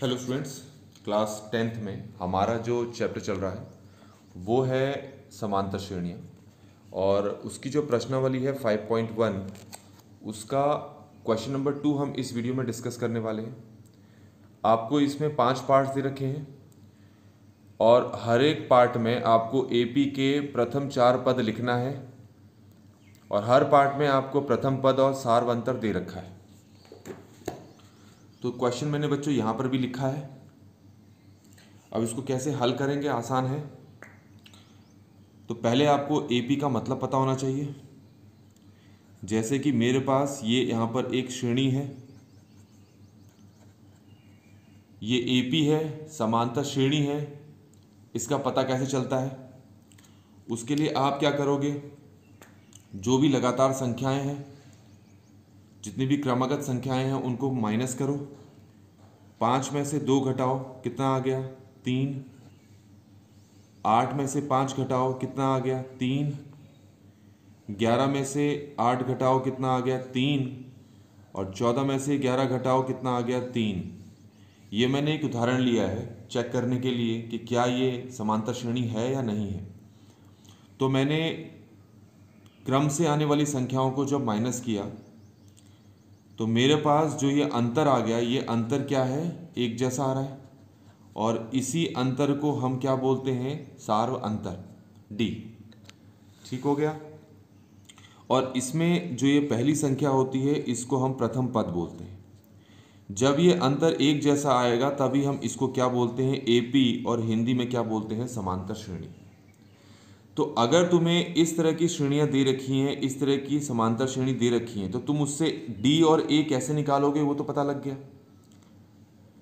Hello students, class 10th में हमारा जो चैप्टर चल रहा है वो है समांतर श्रेणियाँ और उसकी जो प्रश्नावली है 5.1 उसका क्वेश्चन नंबर 2 हम इस वीडियो में डिस्कस करने वाले हैं। आपको इसमें 5 पार्ट्स दे रखे हैं और हर एक पार्ट में आपको एपी के प्रथम 4 पद लिखना है और हर पार्ट में आपको प्रथम पद और सार्वंतर दे रखा है। तो क्वेश्चन मैंने बच्चों यहाँ पर भी लिखा है। अब इसको कैसे हल करेंगे, आसान है। तो पहले आपको एपी का मतलब पता होना चाहिए। जैसे कि मेरे पास ये यहाँ पर एक श्रेणी है, ये एपी है, समांतर श्रेणी है। इसका पता कैसे चलता है? उसके लिए आप क्या करोगे, जो भी लगातार संख्याएं हैं, जितनी भी क्रमागत संख्याएं हैं उनको माइनस करो। 5 में से 2 घटाओ, कितना आ गया? 3। 8 में से 5 घटाओ, कितना आ गया? 3। 11 में से 8 घटाओ, कितना आ गया? 3। और 14 में से 11 घटाओ, कितना आ गया? 3। ये मैंने एक उदाहरण लिया है चेक करने के लिए कि क्या ये समांतर श्रेणी है या नहीं है। तो मैंने क्रम से आने वाली संख्याओं को जब माइनस किया तो मेरे पास जो ये अंतर आ गया, ये अंतर क्या है? एक जैसा आ रहा है और इसी अंतर को हम क्या बोलते हैं? सार्व अंतर, डी। ठीक हो गया। और इसमें जो ये पहली संख्या होती है इसको हम प्रथम पद बोलते हैं। जब ये अंतर एक जैसा आएगा तभी हम इसको क्या बोलते हैं? एपी, और हिंदी में क्या बोलते हैं? समांतर श्रेणी। तो अगर तुम्हें इस तरह की श्रेणियां दे रखी हैं, इस तरह की समांतर श्रेणी दे रखी हैं, तो तुम उससे डी और ए कैसे निकालोगे वो तो पता लग गया।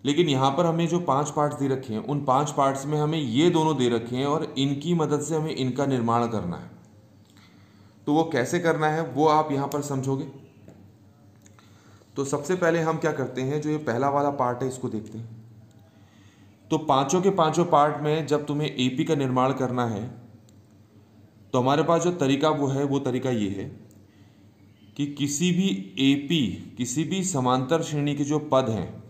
लेकिन यहाँ पर हमें जो 5 पार्ट्स दे रखे हैं उन 5 पार्ट्स में हमें ये दोनों दे रखे हैं और इनकी मदद से हमें इनका निर्माण करना है। तो वो कैसे करना है वो आप यहाँ पर समझोगे। तो सबसे पहले हम क्या करते हैं, जो ये पहला वाला पार्ट है इसको देखते हैं। तो पांचों के पांचों पार्ट में जब तुम्हें एपी का निर्माण करना है तो हमारे पास जो तरीका वो तरीका ये है कि किसी भी एपी, किसी भी समांतर श्रेणी के जो पद हैं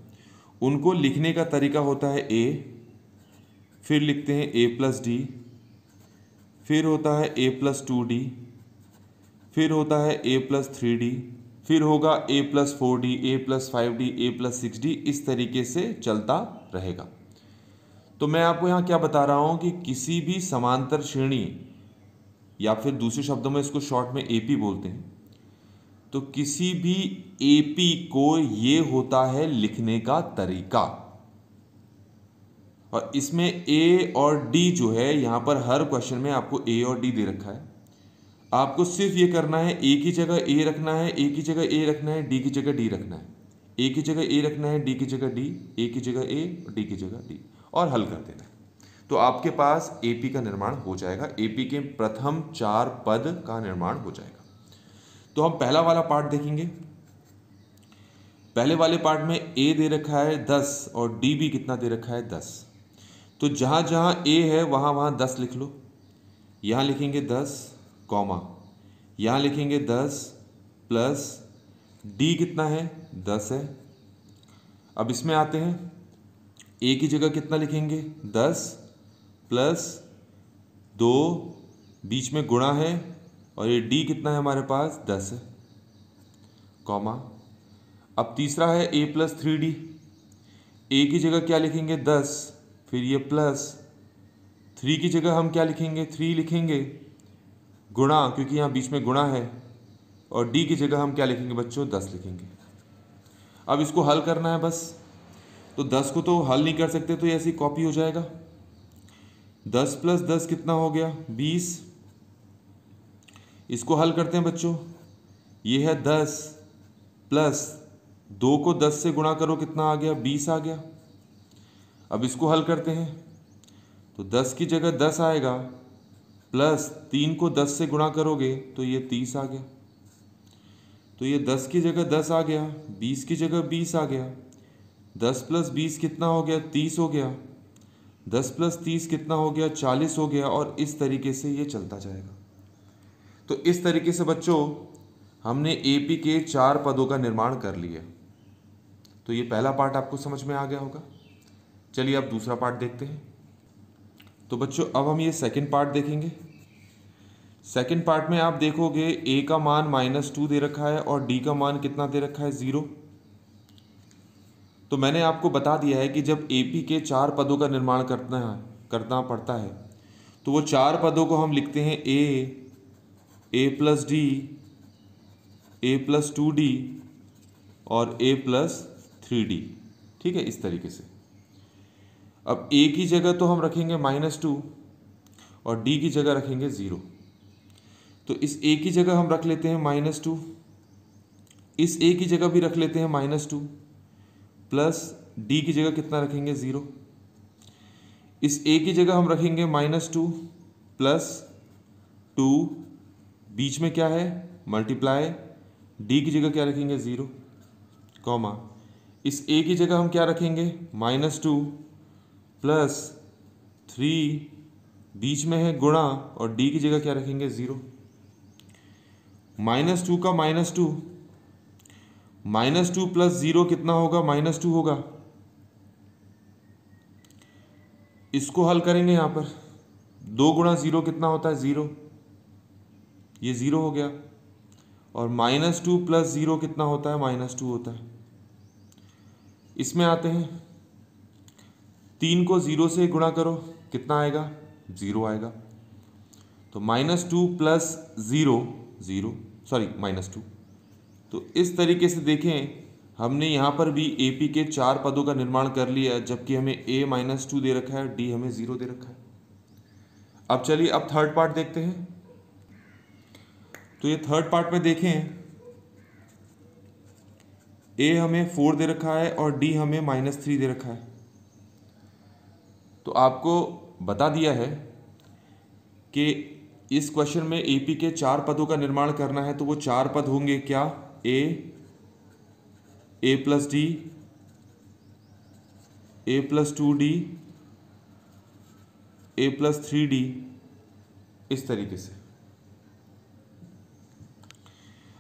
उनको लिखने का तरीका होता है ए, फिर लिखते हैं ए प्लस डी, फिर होता है ए प्लस 2d, फिर होता है ए प्लस 3d, फिर होगा ए प्लस 4d, ए प्लस 5d, ए प्लस 6d। इस तरीके से चलता रहेगा। तो मैं आपको यहाँ क्या बता रहा हूँ कि किसी भी समांतर श्रेणी, या फिर दूसरे शब्दों में इसको शॉर्ट में एपी बोलते हैं, तो किसी भी एपी को ये होता है लिखने का तरीका। और इसमें ए और डी जो है, यहां पर हर क्वेश्चन में आपको ए और डी दे रखा है। आपको सिर्फ ये करना है, ए की जगह ए रखना है, ए की जगह ए रखना है, डी की जगह डी रखना है, ए की जगह ए रखना है, डी की जगह डी, ए की जगह ए, डी की जगह डी, और हल कर देना है। तो आपके पास एपी का निर्माण हो जाएगा। एपी के प्रथम 4 पद का निर्माण हो जाएगा। तो हम पहला वाला पार्ट देखेंगे। पहले वाले पार्ट में ए दे रखा है 10 और डी भी कितना दे रखा है? 10। तो जहां जहां ए है वहां वहां 10 लिख लो। यहां लिखेंगे 10 कॉमा, यहां लिखेंगे 10 प्लस डी कितना है? 10 है। अब इसमें आते हैं, ए की जगह कितना लिखेंगे? 10 प्लस 2, बीच में गुणा है, और ये डी कितना है हमारे पास? 10 है, कॉमा। अब तीसरा है ए प्लस 3d। ए की जगह क्या लिखेंगे? 10, फिर ये प्लस 3 की जगह हम क्या लिखेंगे? 3 लिखेंगे, गुणा, क्योंकि यहाँ बीच में गुणा है, और डी की जगह हम क्या लिखेंगे बच्चों? 10 लिखेंगे। अब इसको हल करना है बस। तो 10 को तो हल नहीं कर सकते, तो ये ऐसी कॉपी हो जाएगा। 10 प्लस 10 कितना हो गया? 20। इसको हल करते हैं बच्चों। ये है 10 प्लस 2 को 10 से गुणा करो, कितना आ गया? 20 आ गया। अब इसको हल करते हैं तो 10 की जगह 10 आएगा, प्लस 3 को 10 से गुणा करोगे तो ये 30 आ गया। तो ये 10 की जगह 10 आ गया, 20 की जगह 20 आ गया। 10 प्लस 20 कितना हो गया? 30 हो गया। 10 प्लस 30 कितना हो गया? 40 हो गया। और इस तरीके से ये चलता जाएगा। तो इस तरीके से बच्चों हमने एपी के 4 पदों का निर्माण कर लिया। तो ये पहला पार्ट आपको समझ में आ गया होगा। चलिए अब दूसरा पार्ट देखते हैं। तो बच्चों अब हम ये सेकंड पार्ट देखेंगे। सेकंड पार्ट में आप देखोगे a का मान -2 दे रखा है और d का मान कितना दे रखा है, 0। तो मैंने आपको बता दिया है कि जब AP के 4 पदों का निर्माण करना पड़ता है तो वो 4 पदों को हम लिखते हैं a plus d, a plus 2d और a प्लस 3d। ठीक है, इस तरीके से। अब a की जगह तो हम रखेंगे -2 और d की जगह रखेंगे 0। तो इस a की जगह हम रख लेते हैं -2, इस a की जगह भी रख लेते हैं -2, प्लस d की जगह कितना रखेंगे, 0। इस a की जगह हम रखेंगे -2 प्लस 2, बीच में क्या है, मल्टीप्लाई, d की जगह क्या रखेंगे, 0, कॉमा। इस a की जगह हम क्या रखेंगे, -2 प्लस 3, बीच में है गुणा, और d की जगह क्या रखेंगे, 0। -2 का -2 प्लस 0 कितना होगा, -2 होगा। इसको हल करेंगे, यहाँ पर 2 गुणा 0 कितना होता है, 0, ये 0 हो गया। और -2 प्लस 0 कितना होता है, -2 होता है। इसमें आते हैं, 3 को 0 से गुणा करो, कितना आएगा, 0 आएगा। तो -2 प्लस 0 -2। तो इस तरीके से देखें, हमने यहाँ पर भी AP के 4 पदों का निर्माण कर लिया, जबकि हमें a -2 दे रखा है, d हमें 0 दे रखा है। अब चलिए अब थर्ड पार्ट देखते हैं। तो ये थर्ड पार्ट में देखें, a हमें 4 दे रखा है और d हमें -3 दे रखा है। तो आपको बता दिया है कि इस क्वेश्चन में AP के 4 पदों का निर्माण करना है, तो वो 4 पद होंगे क्या, a plus d, a plus 2d, a plus 3d, इस तरीके से।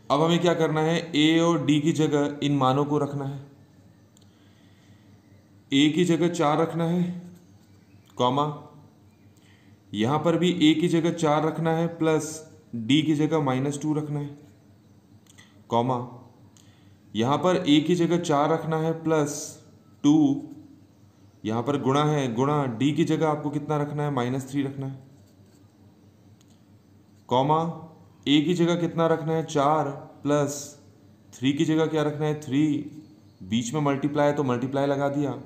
अब हमें क्या करना है, a और d की जगह इन मानों को रखना है। a की जगह 4 रखना है, कॉमा, यहाँ पर भी a की जगह 4 रखना है, प्लस d की जगह -2 रखना है, कॉमा, यहाँ पर a की जगह 4 रखना है, प्लस 2, यहाँ पर गुणा है, गुणा, d की जगह आपको कितना रखना है, -3 रखना है, कॉमा, a की जगह कितना रखना है, 4, प्लस 3 की जगह क्या रखना है, 3, बीच में मल्टीप्लाई है तो मल्टीप्लाई लगा दिया,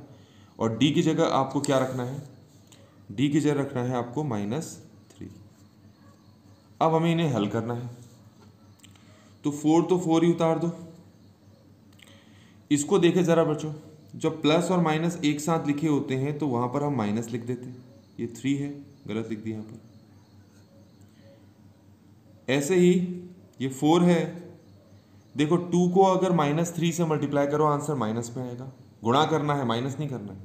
और d की जगह आपको क्या रखना है, d की जगह रखना है आपको -3। अब हमें इन्हें हल करना है। तो 4 ही उतार दो। इसको देखें ज़रा बच्चों, जब प्लस और माइनस एक साथ लिखे होते हैं तो वहाँ पर हम माइनस लिख देते हैं। ये 3 है, गलत लिख दिया यहाँ पर। ऐसे ही ये 4 है। देखो 2 को अगर -3 से मल्टीप्लाई करो, आंसर माइनस में आएगा। गुणा करना है, माइनस नहीं करना है।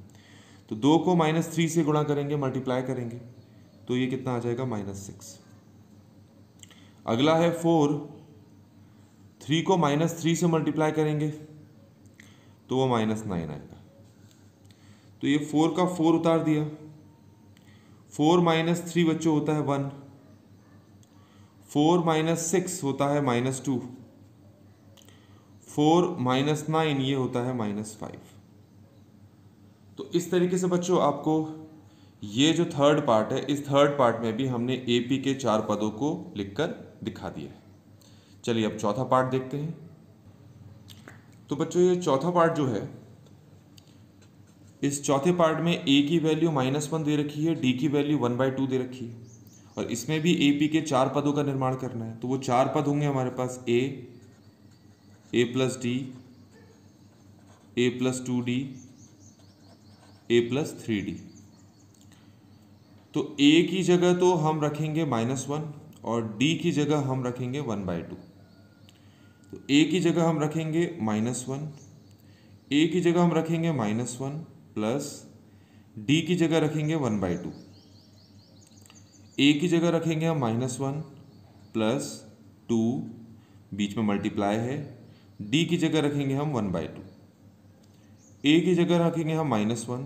तो 2 को -3 से गुणा करेंगे, मल्टीप्लाई करेंगे, तो ये कितना आ जाएगा, -6। अगला है 4, 3 को -3 से मल्टीप्लाई करेंगे तो वो -9 आएगा। तो ये 4 का 4 उतार दिया। 4 - 3 बच्चों होता है 1, 4 - 6 होता है -2, 4 - 9 ये होता है -5। तो इस तरीके से बच्चों आपको ये जो थर्ड पार्ट है, इस थर्ड पार्ट में भी हमने AP के 4 पदों को लिखकर दिखा दिया है। चलिए अब चौथा पार्ट देखते हैं। तो बच्चों ये चौथा पार्ट जो है, इस चौथे पार्ट में a की वैल्यू -1 दे रखी है, d की वैल्यू 1/2 दे रखी है, और इसमें भी AP के 4 पदों का निर्माण करना है। तो वो 4 पद होंगे हमारे पास, a plus d, a plus 2d, a plus 3d। तो a की जगह तो हम रखेंगे -1 और d की जगह हम रखेंगे 1/2। तो a की जगह हम रखेंगे -1, a की जगह हम रखेंगे -1 प्लस d की जगह रखेंगे 1/2। a की जगह रखेंगे हम -1 प्लस 2, बीच में मल्टीप्लाई है, d की जगह रखेंगे हम 1/2। a की जगह रखेंगे हम -1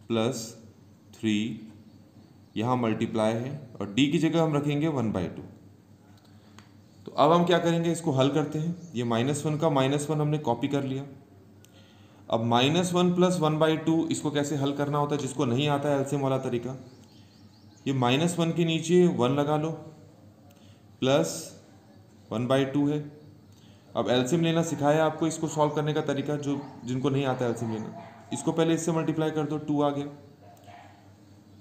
+3, यहाँ मल्टीप्लाई है और d की जगह हम रखेंगे 1/2। तो अब हम क्या करेंगे, इसको हल करते हैं। ये -1 का -1 हमने कॉपी कर लिया। अब -1 + 1/2 इसको कैसे हल करना होता है, जिसको नहीं आता है एलसीएम वाला तरीका, ये -1 के नीचे 1 लगा लो, प्लस 1/2 है। अब एलसीएम लेना सिखाया आपको, इसको सॉल्व करने का तरीका, जो जिनको नहीं आता एलसीएम लेना, इसको पहले इससे मल्टीप्लाई कर दो, 2 आ गया।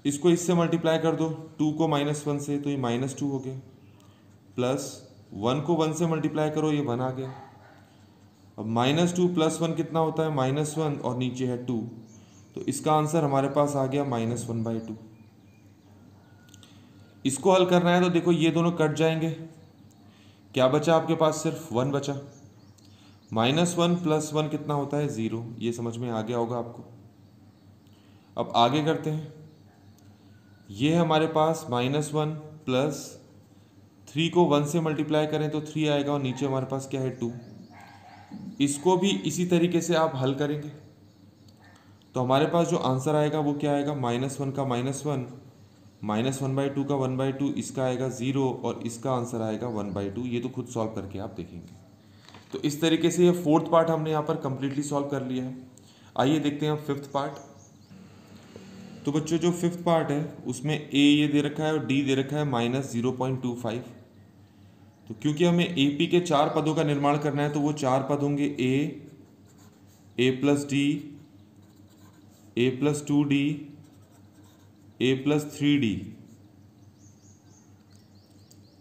इसको इससे मल्टीप्लाई कर दो 2 को -1 से, तो ये -2 हो गया, प्लस 1 को 1 से मल्टीप्लाई करो, ये 1 आ गया। अब -2 + 1 कितना होता है, -1, और नीचे है 2, तो इसका आंसर हमारे पास आ गया -1/2। इसको हल करना है तो देखो ये दोनों कट जाएंगे, क्या बचा आपके पास, सिर्फ 1 बचा। -1 + 1 कितना होता है, 0, ये समझ में आ गया होगा आपको। अब आगे करते हैं, ये हमारे पास -1 + 3 को 1 से मल्टीप्लाई करें तो 3 आएगा, और नीचे हमारे पास क्या है, 2। इसको भी इसी तरीके से आप हल करेंगे तो हमारे पास जो आंसर आएगा वो क्या आएगा, -1 का -1, -1/2 का 1/2, इसका आएगा 0, और इसका आंसर आएगा 1/2। ये तो खुद सॉल्व करके आप देखेंगे। तो इस तरीके से ये 4th पार्ट हमने यहाँ पर कंप्लीटली सॉल्व कर लिया है। आइए देखते हैं अब 5th पार्ट। तो बच्चों जो 5th पार्ट है उसमें a ये दे रखा है और d दे रखा है -0.25। तो क्योंकि हमें AP के 4 पदों का निर्माण करना है तो वो 4 पद होंगे a + d, a + 2d, a + 3d।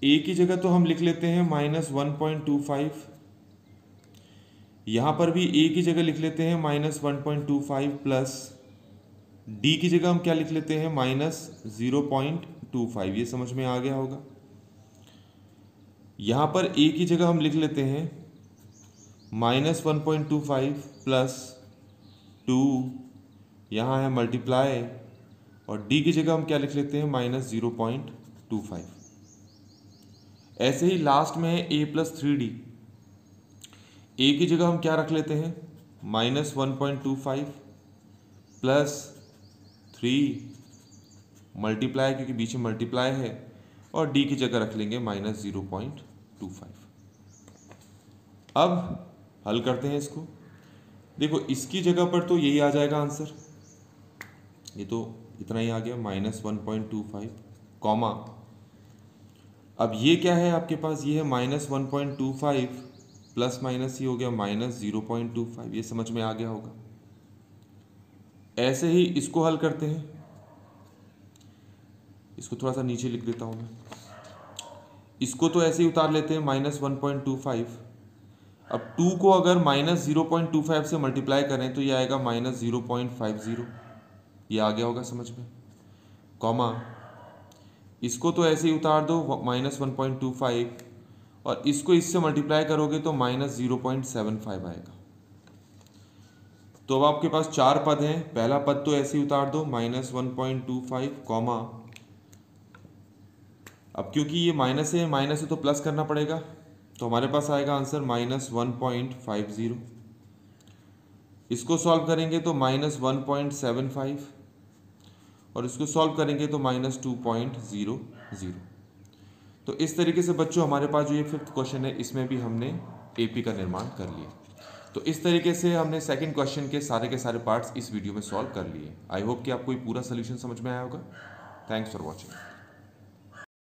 a की जगह तो हम लिख लेते हैं -1.25, यहाँ पर भी a की जगह लिख लेते हैं -1.25, प्लस d की जगह हम क्या लिख लेते हैं, -0.25। ये समझ में आ गया होगा। यहाँ पर a की जगह हम लिख लेते हैं -1.25 + 2, यहाँ है मल्टीप्लाई, और d की जगह हम क्या लिख लेते हैं, -0.25। ऐसे ही लास्ट में है a + 3d। a की जगह हम क्या रख लेते हैं, -1.25 + 3 मल्टीप्लाई, क्योंकि बीच में मल्टीप्लाई है, और d की जगह रख लेंगे -0.25। अब हल करते हैं इसको। देखो इसकी जगह पर तो यही आ जाएगा आंसर, ये तो इतना ही आ गया, -1.25, कॉमा। अब ये क्या है आपके पास, ये है -1.25 ± ये हो गया -0.25। ये समझ में आ गया होगा। ऐसे ही इसको हल करते हैं, इसको थोड़ा सा नीचे लिख देता हूँ मैं। इसको तो ऐसे ही उतार लेते हैं -1.25। अब 2 को अगर -0.25 से मल्टीप्लाई करें तो ये आएगा -0.50। ये आ गया होगा समझ में, कॉमा। इसको तो ऐसे ही उतार दो -1.25, और इसको इससे मल्टीप्लाई करोगे तो -0.75 आएगा। तो अब आपके पास 4 पद हैं। पहला पद तो ऐसे ही उतार दो -1.25, कॉमा। अब क्योंकि ये माइनस है तो प्लस करना पड़ेगा, तो हमारे पास आएगा आंसर -1.50। इसको सॉल्व करेंगे तो -1.75, और इसको सॉल्व करेंगे तो -2.00। तो इस तरीके से बच्चों हमारे पास जो ये 5th क्वेश्चन है इसमें भी हमने एपी का निर्माण कर लिया। तो इस तरीके से हमने सेकंड क्वेश्चन के सारे पार्ट्स इस वीडियो में सॉल्व कर लिए। आई होप कि आपको ये पूरा सोल्यूशन समझ में आया होगा। Thanks for watching.